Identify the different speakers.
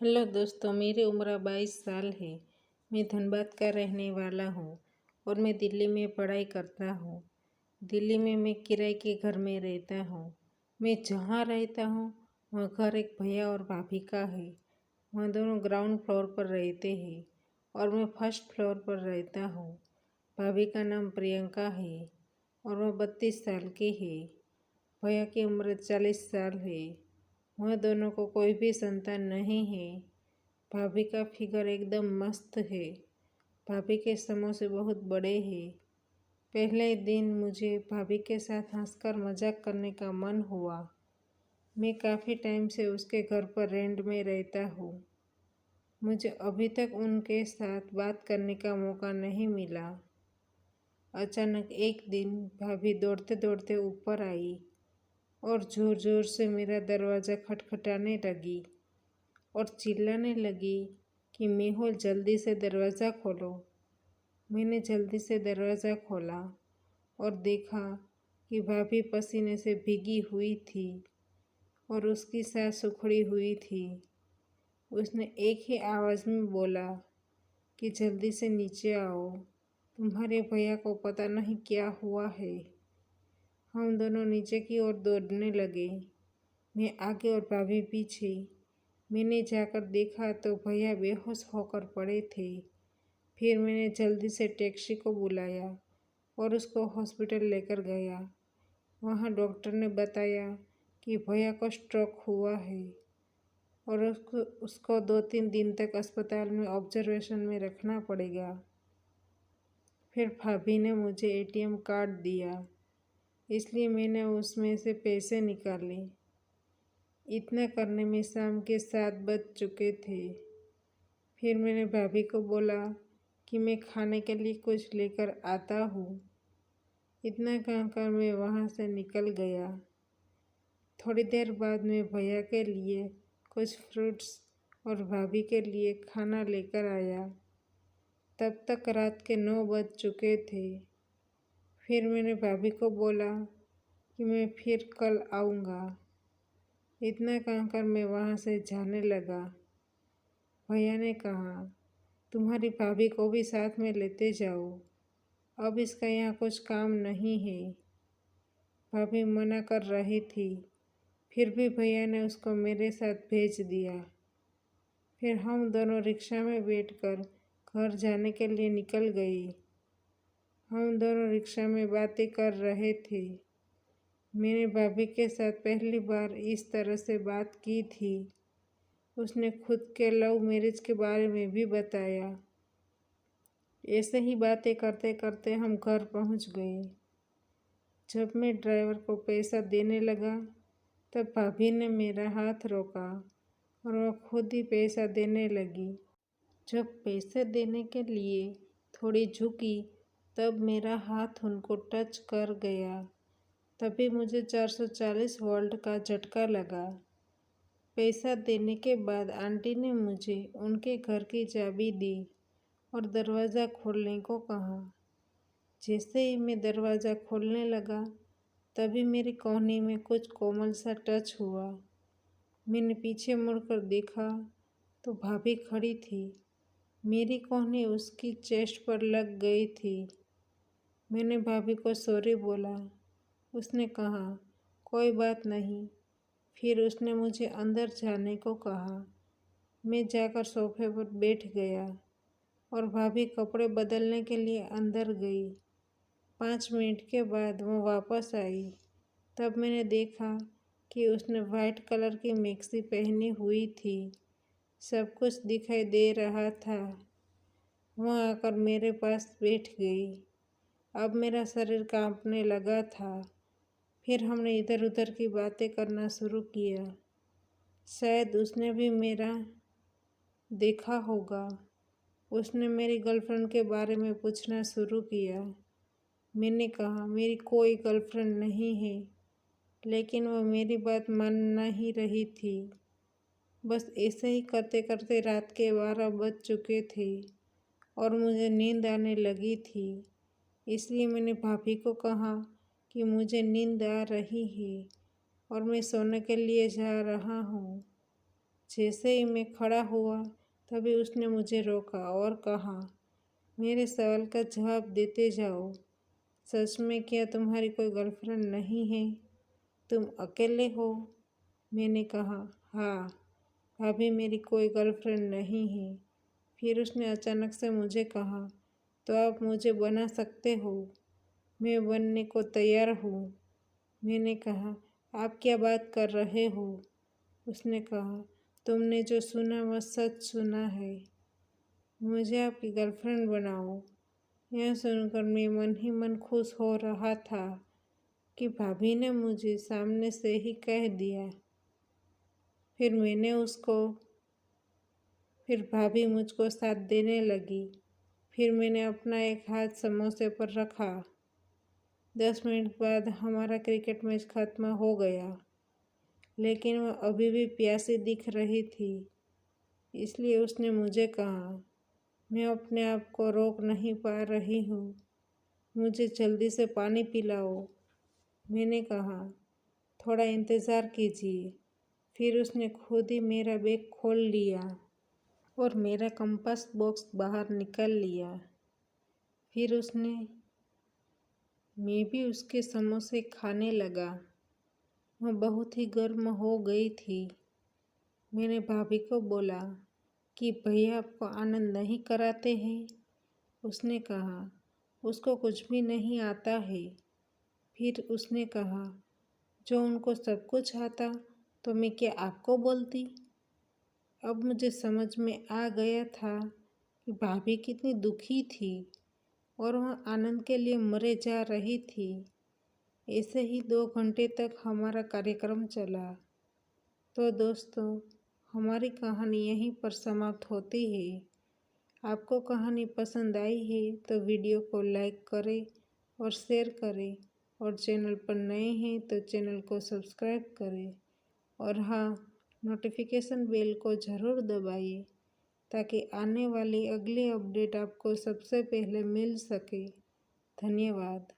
Speaker 1: Hello दोस्तों, मेरी उम्र 22 साल है। मैं धनबाद का रहने वाला हूँ और मैं दिल्ली में पढ़ाई करता हूँ। दिल्ली में मैं किराए के घर में रहता हूँ। मैं जहाँ रहता हूँ वह घर एक भैया और भाभी का है। वह दोनों ग्राउंड फ्लोर पर रहते हैं और मैं फर्स्ट फ्लोर पर रहता हूँ। भाभी का नाम प्रियंका है और वह 32 साल की है। भैया की उम्र 40 साल है। वह दोनों को कोई भी संतान नहीं है। भाभी का फिगर एकदम मस्त है। भाभी के समोसे बहुत बड़े हैं। पहले दिन मुझे भाभी के साथ हंसकर मजाक करने का मन हुआ। मैं काफ़ी टाइम से उसके घर पर रेंट में रहता हूँ। मुझे अभी तक उनके साथ बात करने का मौका नहीं मिला। अचानक एक दिन भाभी दौड़ते दौड़ते ऊपर आई और ज़ोर ज़ोर से मेरा दरवाज़ा खटखटाने लगी और चिल्लाने लगी कि मेहुल जल्दी से दरवाज़ा खोलो। मैंने जल्दी से दरवाज़ा खोला और देखा कि भाभी पसीने से भीगी हुई थी और उसकी सांस उखड़ी हुई थी। उसने एक ही आवाज़ में बोला कि जल्दी से नीचे आओ, तुम्हारे भैया को पता नहीं क्या हुआ है। हम दोनों नीचे की ओर दौड़ने लगे, मैं आगे और भाभी पीछे। मैंने जाकर देखा तो भैया बेहोश होकर पड़े थे। फिर मैंने जल्दी से टैक्सी को बुलाया और उसको हॉस्पिटल लेकर गया। वहाँ डॉक्टर ने बताया कि भैया को स्ट्रोक हुआ है और उसको 2-3 दिन तक अस्पताल में ऑब्जर्वेशन में रखना पड़ेगा। फिर भाभी ने मुझे एटीएम कार्ड दिया, इसलिए मैंने उसमें से पैसे निकाले। इतना करने में शाम के 7 बज चुके थे। फिर मैंने भाभी को बोला कि मैं खाने के लिए कुछ लेकर आता हूँ। इतना कहकर मैं वहाँ से निकल गया। थोड़ी देर बाद मैं भैया के लिए कुछ फ्रूट्स और भाभी के लिए खाना लेकर आया। तब तक रात के 9 बज चुके थे। फिर मैंने भाभी को बोला कि मैं फिर कल आऊँगा। इतना कहकर मैं वहाँ से जाने लगा। भैया ने कहा, तुम्हारी भाभी को भी साथ में लेते जाओ, अब इसका यहाँ कुछ काम नहीं है। भाभी मना कर रही थी, फिर भी भैया ने उसको मेरे साथ भेज दिया। फिर हम दोनों रिक्शा में बैठकर घर जाने के लिए निकल गए। हम दोनों रिक्शा में बातें कर रहे थे। मैंने भाभी के साथ पहली बार इस तरह से बात की थी। उसने खुद के लव मैरिज के बारे में भी बताया। ऐसे ही बातें करते करते हम घर पहुंच गए। जब मैं ड्राइवर को पैसा देने लगा तब भाभी ने मेरा हाथ रोका और वह खुद ही पैसा देने लगी। जब पैसे देने के लिए थोड़ी झुकी तब मेरा हाथ उनको टच कर गया। तभी मुझे 440 वोल्ट का झटका लगा। पैसा देने के बाद आंटी ने मुझे उनके घर की चाबी दी और दरवाज़ा खोलने को कहा। जैसे ही मैं दरवाज़ा खोलने लगा तभी मेरी कोहनी में कुछ कोमल सा टच हुआ। मैंने पीछे मुड़कर देखा तो भाभी खड़ी थी। मेरी कोहनी उसकी चेस्ट पर लग गई थी। मैंने भाभी को सॉरी बोला। उसने कहा, कोई बात नहीं। फिर उसने मुझे अंदर जाने को कहा। मैं जाकर सोफे पर बैठ गया और भाभी कपड़े बदलने के लिए अंदर गई। 5 मिनट के बाद वो वापस आई। तब मैंने देखा कि उसने वाइट कलर की मैक्सी पहनी हुई थी। सब कुछ दिखाई दे रहा था। वह आकर मेरे पास बैठ गई। अब मेरा शरीर कांपने लगा था। फिर हमने इधर उधर की बातें करना शुरू किया। शायद उसने भी मेरा देखा होगा। उसने मेरी गर्लफ्रेंड के बारे में पूछना शुरू किया। मैंने कहा, मेरी कोई गर्लफ्रेंड नहीं है, लेकिन वह मेरी बात मान नहीं रही थी। बस ऐसे ही करते करते रात के 12 बज चुके थे और मुझे नींद आने लगी थी। इसलिए मैंने भाभी को कहा कि मुझे नींद आ रही है और मैं सोने के लिए जा रहा हूँ। जैसे ही मैं खड़ा हुआ तभी उसने मुझे रोका और कहा, मेरे सवाल का जवाब देते जाओ। सच में क्या तुम्हारी कोई गर्लफ्रेंड नहीं है? तुम अकेले हो? मैंने कहा, हाँ भाभी, मेरी कोई गर्लफ्रेंड नहीं है। फिर उसने अचानक से मुझे कहा, तो आप मुझे बना सकते हो? मैं बनने को तैयार हूँ। मैंने कहा, आप क्या बात कर रहे हो? उसने कहा, तुमने जो सुना वह सच सुना है। मुझे आपकी गर्लफ्रेंड बनाओ। यह सुनकर मैं मन ही मन खुश हो रहा था कि भाभी ने मुझे सामने से ही कह दिया। फिर भाभी मुझको साथ देने लगी। फिर मैंने अपना एक हाथ समोसे पर रखा। 10 मिनट बाद हमारा क्रिकेट मैच खत्म हो गया, लेकिन वह अभी भी प्यासी दिख रही थी। इसलिए उसने मुझे कहा, मैं अपने आप को रोक नहीं पा रही हूँ, मुझे जल्दी से पानी पिलाओ। मैंने कहा, थोड़ा इंतज़ार कीजिए। फिर उसने खुद ही मेरा बैग खोल लिया और मेरा कंपास बॉक्स बाहर निकाल लिया। फिर मैं भी उसके समोसे खाने लगा। वह बहुत ही गर्म हो गई थी। मैंने भाभी को बोला कि भैया आपको आनंद नहीं कराते हैं? उसने कहा, उसको कुछ भी नहीं आता है। फिर उसने कहा, जो उनको सब कुछ आता तो मैं क्या आपको बोलती? अब मुझे समझ में आ गया था कि भाभी कितनी दुखी थी और वह आनंद के लिए मरे जा रही थी। ऐसे ही 2 घंटे तक हमारा कार्यक्रम चला। तो दोस्तों, हमारी कहानी यहीं पर समाप्त होती है। आपको कहानी पसंद आई है तो वीडियो को लाइक करें और शेयर करें, और चैनल पर नए हैं तो चैनल को सब्सक्राइब करें, और हाँ, नोटिफिकेशन बेल को ज़रूर दबाइए ताकि आने वाली अगली अपडेट आपको सबसे पहले मिल सके। धन्यवाद।